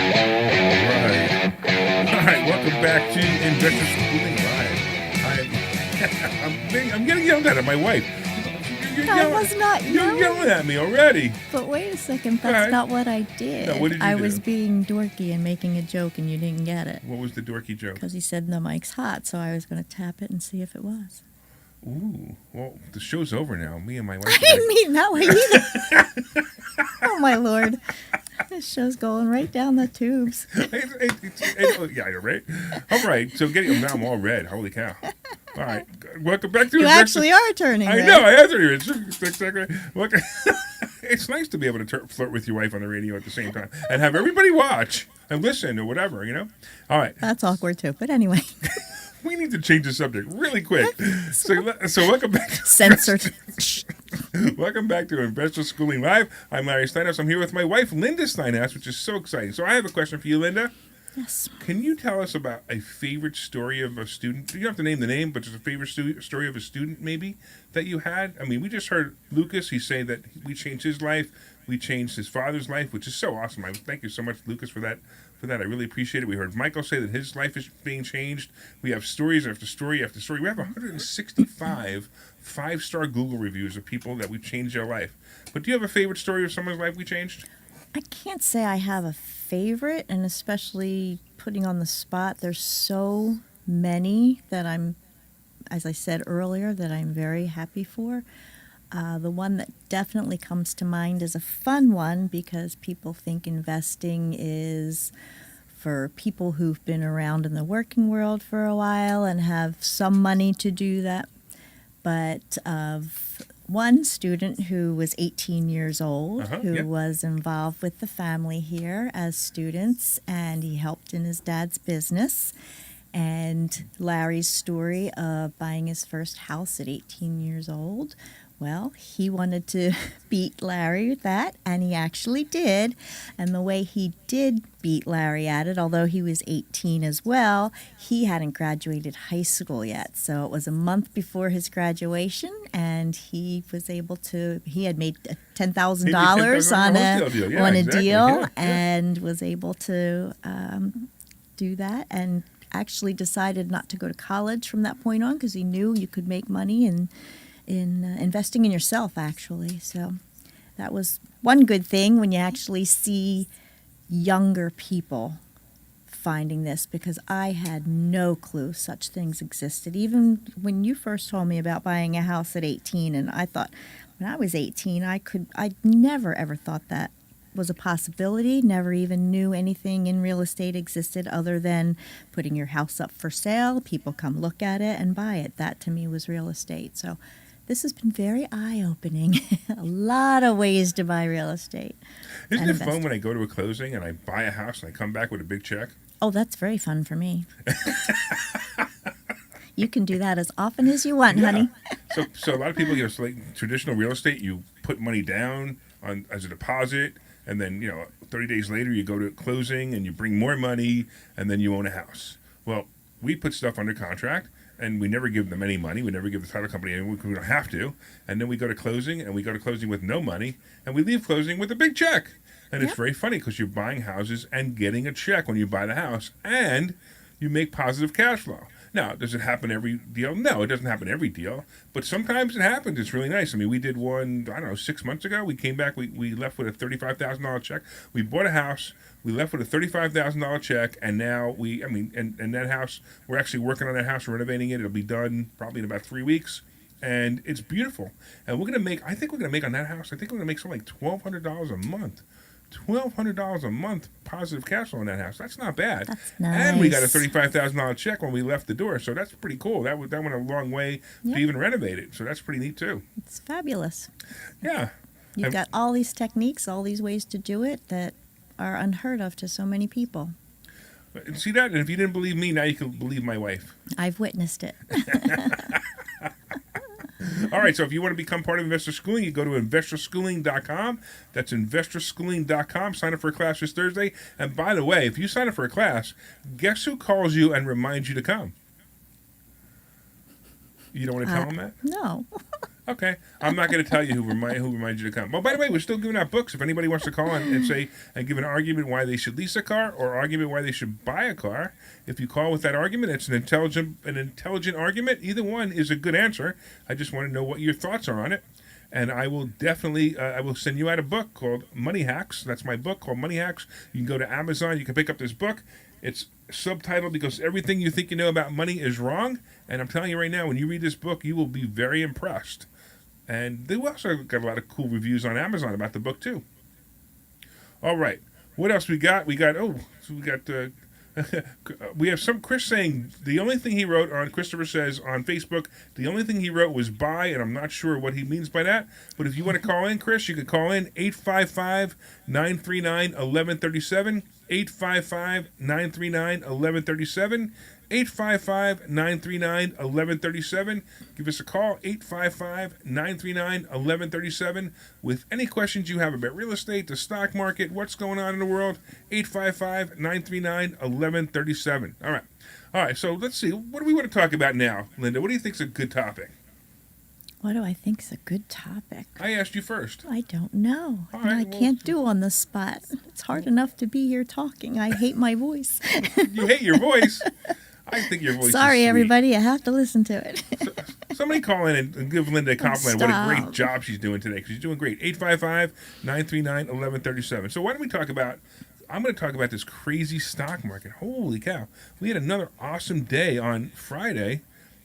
right, welcome back to Investor Schooling Live. I'm getting yelled at by my wife. I was not You're yelling at me already. But wait a second, that's not what I did. No, what did you I do? was being dorky and making a joke, and you didn't get it. What was the dorky joke? Because he said the mic's hot, so I was going to tap it and see if it was. Ooh, well, the show's over now. Me and my wife. I didn't mean that way either. Oh, my Lord. This show's going right down the tubes. Yeah, you're right. All right, so now I'm all red. Holy cow. All right, welcome back to You actually are turning red. I know, I am turning red. Exactly. It's nice to be able to flirt with your wife on the radio at the same time and have everybody watch and listen or whatever, All right. That's awkward, too. But anyway. We need to change the subject really quick. So welcome back to Censored. Welcome back to Investor Schooling Live. I'm Larry Steinhouse. I'm here with my wife, Linda Steinhouse, which is so exciting. So I have a question for you, Linda. Yes. Can you tell us about a favorite story of a student? You don't have to name the name, but just a favorite story of a student, maybe, that you had? I mean, we just heard Lucas. He say that we changed his life. We changed his father's life, which is so awesome. Thank you so much, Lucas, for that. I really appreciate it. We heard Michael say that his life is being changed. We have stories after story after story. We have 165 five-star Google reviews of people that we've changed their life. But do you have a favorite story of someone's life we changed? I can't say I have a favorite, and especially putting on the spot, there's so many that I'm, as I said earlier, that I'm very happy for. The one that definitely comes to mind is a fun one because people think investing is for people who've been around in the working world for a while and have some money to do that. But of one student who was 18 years old, who was involved with the family here as students, and he helped in his dad's business. And Larry's story of buying his first house at 18 years old. Well, he wanted to beat Larry with that, and he actually did. And the way he did beat Larry at it, although he was 18 as well, he hadn't graduated high school yet. So it was a month before his graduation, and he was able to, he had made $10,000 on a deal and was able to do that, and actually decided not to go to college from that point on because he knew you could make money in investing in yourself, actually. So that was one good thing when you actually see younger people finding this, because I had no clue such things existed. Even when you first told me about buying a house at 18, and I thought when I was 18, I never ever thought that was a possibility, never even knew anything in real estate existed other than putting your house up for sale, people come look at it and buy it. That to me was real estate. So this has been very eye-opening. A lot of ways to buy real estate. Isn't it fun when I go to a closing and I buy a house and I come back with a big check? Oh, that's very fun for me. You can do that as often as you want, honey. So a lot of people, so like traditional real estate, you put money down as a deposit, and then 30 days later you go to closing and you bring more money, and then you own a house. Well, we put stuff under contract, and we never give them any money. We never give the title company any money. We don't have to. And then we go to closing, and we go to closing with no money, and we leave closing with a big check. And it's very funny because you're buying houses and getting a check when you buy the house, and you make positive cash flow. Now, does it happen every deal? No, it doesn't happen every deal, but sometimes it happens. It's really nice. I mean, we did one, 6 months ago. We came back, we left with a $35,000 check. We bought a house. We left with a $35,000 check, and now and that house, we're actually working on that house, renovating it. It'll be done probably in about 3 weeks, and it's beautiful. And I think we're going to make on that house, I think we're going to make something like $1,200 a month. $1,200 a month positive cash flow on that house. That's not bad. That's nice. And we got a $35,000 check when we left the door, so that's pretty cool. That went a long way to even renovate it, so that's pretty neat too. It's fabulous. Yeah. You've got all these techniques, all these ways to do it that are unheard of to so many people. See that? And if you didn't believe me, now you can believe my wife. I've witnessed it. All right, so if you want to become part of Investor Schooling, you go to investorschooling.com. That's investorschooling.com. Sign up for a class this Thursday. And by the way, if you sign up for a class, guess who calls you and reminds you to come? You don't want to tell them that? No. Okay, I'm not going to tell you who reminded you to come. Well, by the way, we're still giving out books. If anybody wants to call and say and give an argument why they should lease a car or argument why they should buy a car, if you call with that argument, it's an intelligent argument. Either one is a good answer. I just want to know what your thoughts are on it. And I will definitely, I will send you out a book called Money Hacks. That's my book called Money Hacks. You can go to Amazon. You can pick up this book. It's subtitled because everything you think you know about money is wrong. And I'm telling you right now, when you read this book, you will be very impressed. And they also got a lot of cool reviews on Amazon about the book, too. All right. What else we got? We got we have some Chris saying the only thing he wrote on, Christopher says on Facebook, the only thing he wrote was buy, and I'm not sure what he means by that. But if you want to call in, Chris, you can call in 855-939-1137, 855-939-1137, 855-939-1137. Give us a call, 855-939-1137, with any questions you have about real estate, the stock market, what's going on in the world, 855-939-1137. All right, so let's see. What do we want to talk about now, Linda? What do you think's a good topic? What do I think's a good topic? I asked you first. I don't know. All right, I can't do on the spot. It's hard enough to be here talking. I hate my voice. You hate your voice? I think your voice Sorry, is sweet. everybody. I have to listen to it. Somebody call in and give Linda a compliment. What a Stop. great job she's doing today, because she's doing great. 855-939-1137. So why don't we talk about, I'm going to talk about this crazy stock market. Holy cow. We had another awesome day on Friday,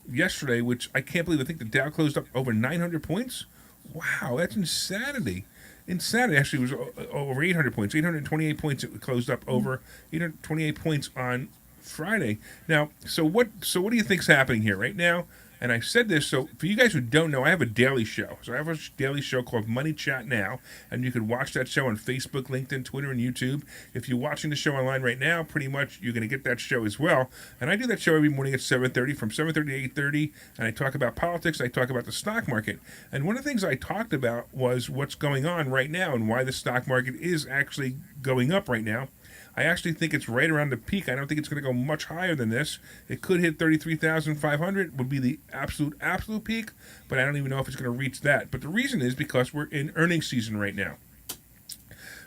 yesterday, which I can't believe. I think the Dow closed up over 900 points. Wow, that's insanity. Insanity. Actually, it was over 800 points. 828 points. It closed up over 828 points on Friday. Now, so what do you think's happening here right now? And I said this, so for you guys who don't know, I have a daily show. So I have a daily show called Money Chat Now, and you can watch that show on Facebook, LinkedIn, Twitter, and YouTube. If you're watching the show online right now, pretty much you're going to get that show as well. And I do that show every morning at 7:30, from 7:30 to 8:30, and I talk about politics, I talk about the stock market. And one of the things I talked about was what's going on right now and why the stock market is actually going up right now. I actually think it's right around the peak. I don't think it's going to go much higher than this. It could hit 33,500, would be the absolute peak, but I don't even know if it's going to reach that. But the reason is because we're in earnings season right now.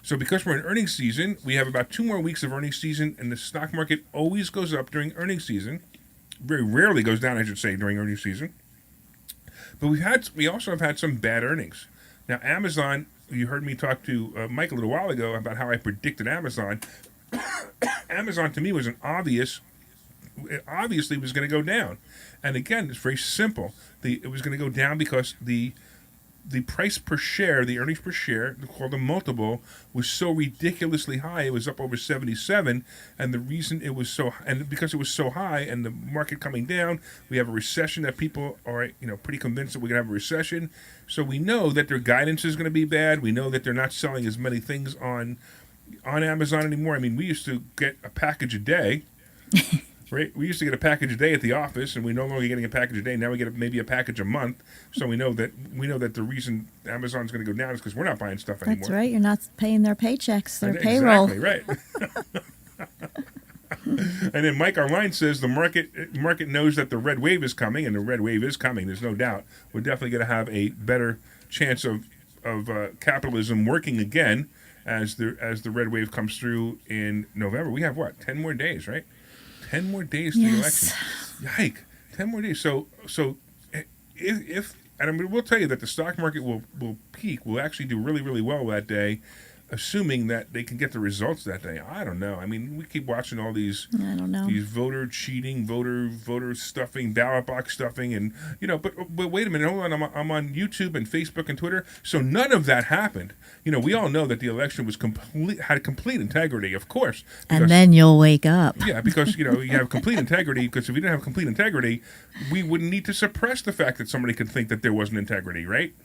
So because we're in earnings season, we have about 2 more weeks of earnings season, and the stock market always goes up during earnings season. Very rarely goes down, I should say, during earnings season. But we also have had some bad earnings. Now, Amazon, you heard me talk to Mike a little while ago about how I predicted Amazon. Amazon to me was it obviously was going to go down. And again, it's very simple. It was going to go down because the price per share, the earnings per share, called the multiple, was so ridiculously high. It was up over 77, and the reason it was so, and because it was so high, and the market coming down, we have a recession that people are, pretty convinced that we're going to have a recession. So we know that their guidance is going to be bad. We know that they're not selling as many things on Amazon anymore. I mean, we used to get a package a day, right? We used to get a package a day at the office, and we're no longer getting a package a day. Now we get maybe a package a month. So we know that the reason Amazon's going to go down is because we're not buying stuff anymore. That's right. You're not paying their paychecks, their payroll. Exactly right. And then Mike online says the market knows that the red wave is coming, and the red wave is coming. There's no doubt. We're definitely going to have a better chance of capitalism working again as the red wave comes through in November. We have 10 more days, right? 10 more days to the election. Yike! 10 more days. So if and I mean, we'll tell you that the stock market will peak. We'll actually do really, really well that day, assuming that they can get the results that day. I don't know. I mean, we keep watching all these voter cheating, voter stuffing, ballot box stuffing, and but wait a minute, hold on. I'm on YouTube and Facebook and Twitter, so none of that happened. We all know that the election was had complete integrity, of course. And then you'll wake up. Yeah, because you have complete integrity. Because if we didn't have complete integrity, we wouldn't need to suppress the fact that somebody could think that there wasn't integrity, right?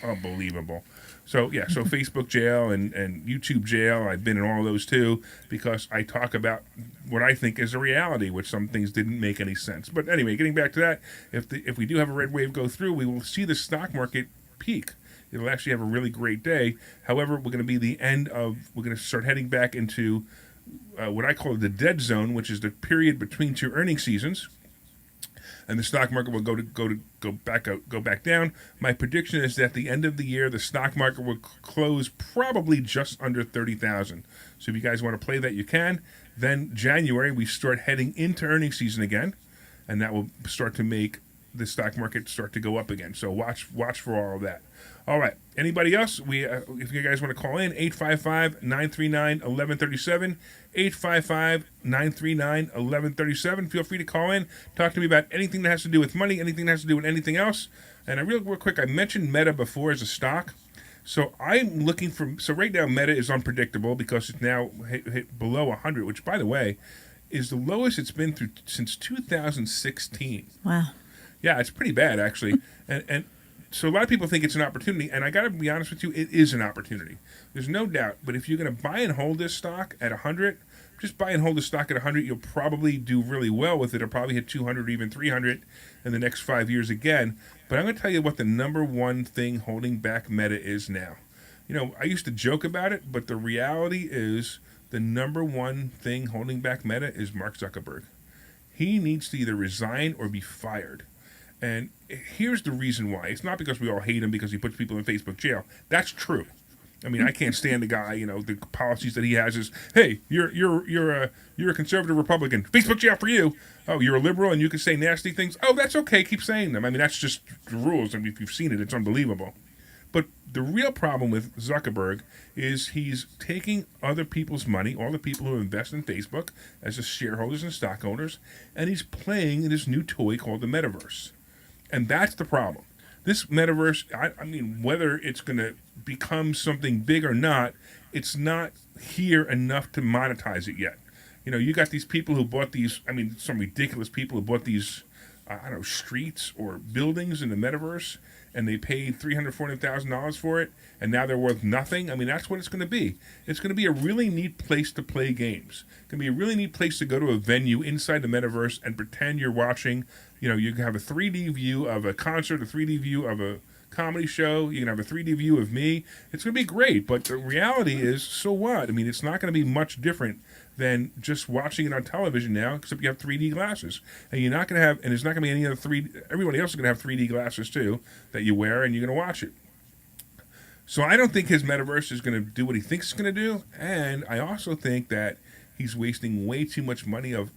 Unbelievable. So Facebook jail and YouTube jail, I've been in all of those too, because I talk about what I think is a reality, which some things didn't make any sense. But anyway, getting back to that, if we do have a red wave go through, we will see the stock market peak. It'll actually have a really great day. However, we're going to be we're going to start heading back into what I call the dead zone, which is the period between 2 earnings seasons. and the stock market will go back down. My prediction is that at the end of the year, the stock market will close probably just under 30,000. So if you guys want to play that, you can. Then January, we start heading into earnings season again, and that will start to make the stock market start to go up again. So watch for all of that. All right. Anybody else? If you guys want to call in, 855-939-1137, 855-939-1137. Feel free to call in. Talk to me about anything that has to do with money, anything that has to do with anything else. And real quick, I mentioned Meta before as a stock. So I'm looking for. So right now, Meta is unpredictable because it's now hit below 100, which, by the way, is the lowest it's been since 2016. Wow. Yeah, it's pretty bad actually, and so a lot of people think it's an opportunity, and I got to be honest with you, it is an opportunity. There's no doubt. But if you're going to buy and hold this stock at 100, just buy and hold the stock at 100, you'll probably do really well with it. It'll probably hit 200 or even 300 in the next 5 years again. But I'm going to tell you what the number one thing holding back Meta is now. You know, I used to joke about it, but the reality is the number one thing holding back Meta is Mark Zuckerberg. He needs to either resign or be fired. And here's the reason why. It's not because we all hate him because he puts people in Facebook jail. That's true. I mean, I can't stand the guy. You know, the policies that he has is, hey, you're a conservative Republican. Facebook jail for you. Oh, you're a liberal and you can say nasty things. Oh, that's okay. Keep saying them. I mean, that's just the rules. I mean, if you've seen it, it's unbelievable. But the real problem with Zuckerberg is he's taking other people's money, all the people who invest in Facebook as the shareholders and stock owners, and he's playing in this new toy called the metaverse. And that's the problem. This metaverse, I mean, whether it's going to become something big or not, it's not here enough to monetize it yet. You know, you got these people who bought these, I mean, some ridiculous people who bought these, streets or buildings in the metaverse, and they paid $340,000 for it, and now they're worth nothing. I mean, that's what it's going to be. It's going to be a really neat place to play games. It's going to be a really neat place to go to a venue inside the metaverse and pretend you're watching. You know, you can have a 3D view of a concert, a 3D view of a comedy show. You can have a 3D view of me. It's going to be great, but the reality is, so what? I mean, it's not going to be much different than just watching it on television now, except you have 3D glasses. And you're not going to have, and there's not going to be any other 3D, everybody else is going to have 3D glasses too that you wear, and you're going to watch it. So I don't think his metaverse is going to do what he thinks it's going to do, and I also think that he's wasting way too much money of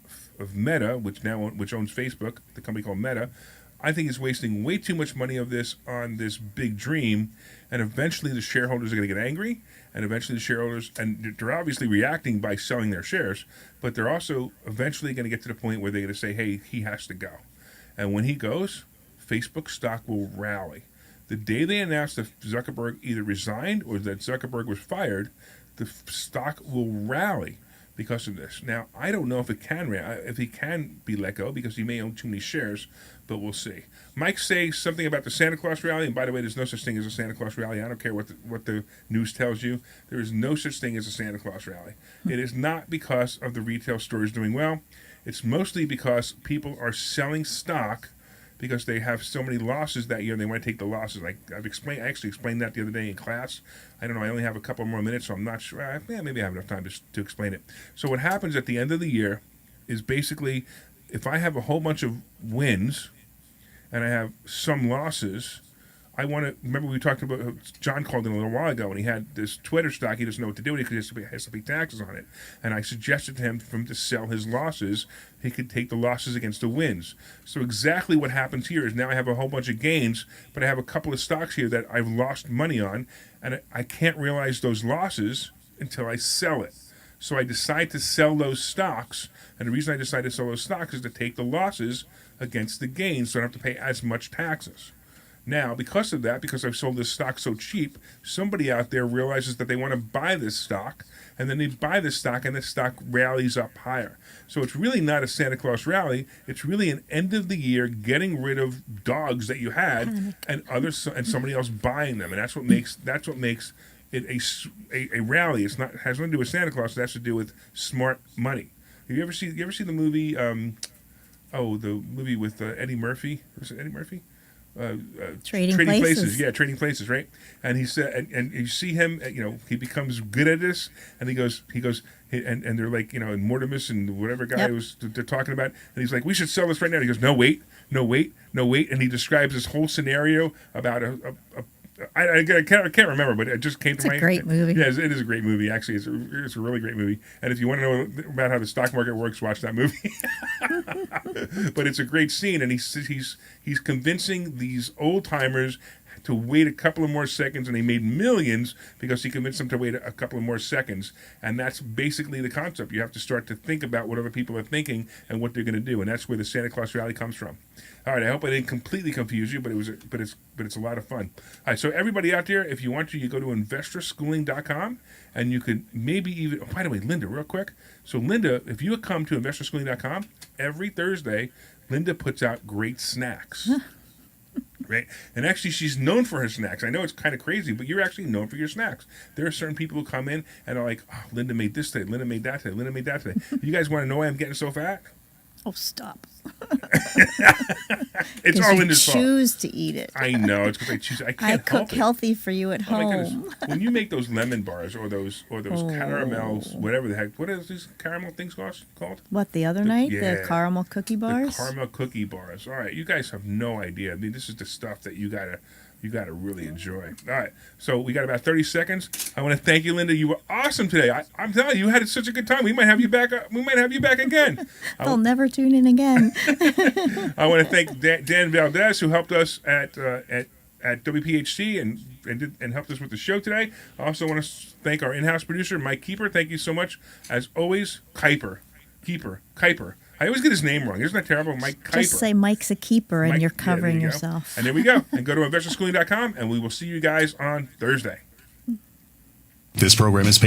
Meta, which owns Facebook, the company called Meta. I think he's wasting way too much money of this on this big dream, and eventually the shareholders are going to get angry, and eventually the shareholders, and they're obviously reacting by selling their shares, but they're also eventually going to get to the point where they're going to say, hey, he has to go. And when he goes, Facebook stock will rally. The day they announce that Zuckerberg either resigned or that Zuckerberg was fired, the stock will rally because of this. Now, I don't know if he can be let go because he may own too many shares, but we'll see. Mike says something about the Santa Claus rally, and by the way, there's no such thing as a Santa Claus rally. I don't care what the news tells you. There is no such thing as a Santa Claus rally. It is not because of the retail stores doing well. It's mostly because people are selling stock because they have so many losses that year and they want to take the losses. I actually explained that the other day in class. I don't know, I only have a couple more minutes, so I'm not sure. Maybe I have enough time to explain it. So what happens at the end of the year is basically, if I have a whole bunch of wins and I have some losses, I want to, remember we talked about, John called in a little while ago and he had this Twitter stock, he doesn't know what to do with it because he has to pay taxes on it. And I suggested to him for him to sell his losses. He could take the losses against the wins. So exactly what happens here is now I have a whole bunch of gains, but I have a couple of stocks here that I've lost money on, and I can't realize those losses until I sell it. So I decide to sell those stocks, and the reason I decide to sell those stocks is to take the losses against the gains so I don't have to pay as much taxes. Now, because of that, because I've sold this stock so cheap, somebody out there realizes that they want to buy this stock, and then they buy this stock, and the stock rallies up higher. So it's really not a Santa Claus rally. It's really an end of the year getting rid of dogs that you had, and somebody else buying them, and that's what makes it a rally. It has nothing to do with Santa Claus. It has to do with smart money. You ever see the movie? The movie with Eddie Murphy. Was it Eddie Murphy? Trading Places. Yeah, Trading Places, right? And he said, and you see him, he becomes good at this, and he goes, and they're like, and Mortimus and whatever guy they're talking about, and he's like, we should sell this right now. And he goes, no, wait, and he describes this whole scenario about I can't remember, but it just came to mind. It's a great movie. Yeah, it is a great movie. Actually, it's a really great movie. And if you want to know about how the stock market works, watch that movie. But it's a great scene, and he's convincing these old timers to wait a couple of more seconds, and they made millions because he convinced them to wait a couple of more seconds. And that's basically the concept. You have to start to think about what other people are thinking and what they're going to do, and that's where the Santa Claus rally comes from. All right, I hope I didn't completely confuse you, but it's a lot of fun. All right, so everybody out there, if you want to, you go to investorschooling.com, and you could maybe even. Oh, by the way, Linda, real quick. So Linda, if you would come to investorschooling.com every Thursday, Linda puts out great snacks. Right? And actually, she's known for her snacks. I know it's kind of crazy, but you're actually known for your snacks. There are certain people who come in and are like, oh, Linda made this today, Linda made that today, Linda made that today. You guys want to know why I'm getting so fat? Oh, stop. It's all Linda's fault. You choose to eat it. I know. It's because I choose. I can't I help cook it. healthy for you at Oh my home. goodness. When you make those lemon bars or those caramels, whatever the heck, what is these caramel things called? What, the other night? The caramel cookie bars? The caramel cookie bars. All right, you guys have no idea. I mean, this is the stuff that you gotta really enjoy. All right, so we got about 30 seconds. I want to thank you, Linda. You were awesome today. I'm telling you, you had such a good time. We might have you back. We might have you back again. They'll never tune in again. I want to thank Dan Valdez, who helped us at WPHT and helped us with the show today. I also want to thank our in-house producer, Mike Keeper. Thank you so much. As always, Kuiper. I always get his name wrong. Isn't that terrible? Mike Kuiper. Just say Mike's a keeper and you're covering you yourself. And there we go. And go to investorschooling.com, and we will see you guys on Thursday. This program is paid